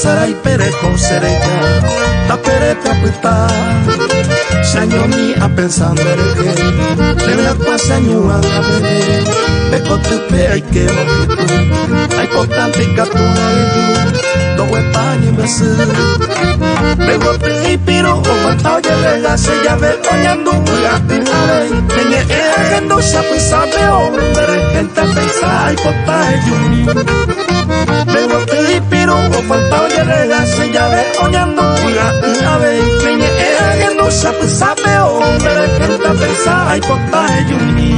sarai pere consereja ta pere tapita sanyo mi a pensare che le vea pasanyo a bere pe kotupe ai ke ai potante katuna do we pani mesu me wote ipiro o matao ya lega se ya ve oñando ya te ave me e no sabe sabe hombre gente pensa ai potai yumi me wote ipiro o matao ya lega se ya ve oñando ya te ave me e no sabe hombre gente pensa ai potai yumi.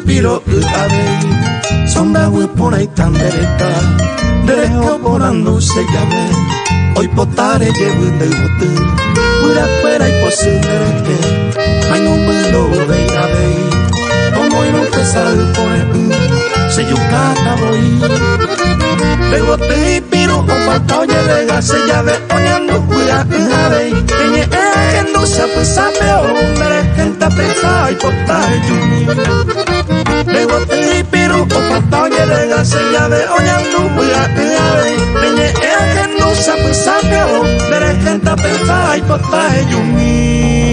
Piro ave sonda we por ahí tan derecho volando se llame hoy potare llevo de bote pura fuera y posible que ay no me lo ve ave como no empezar por se yo cata voy de bote piro o falta llega se llave oñando pura ave que no sabe hombre gente pensa y potare me bote pero o pantalla de se llave oñando ya llave me no sabe o de gente pensa y potay yumi.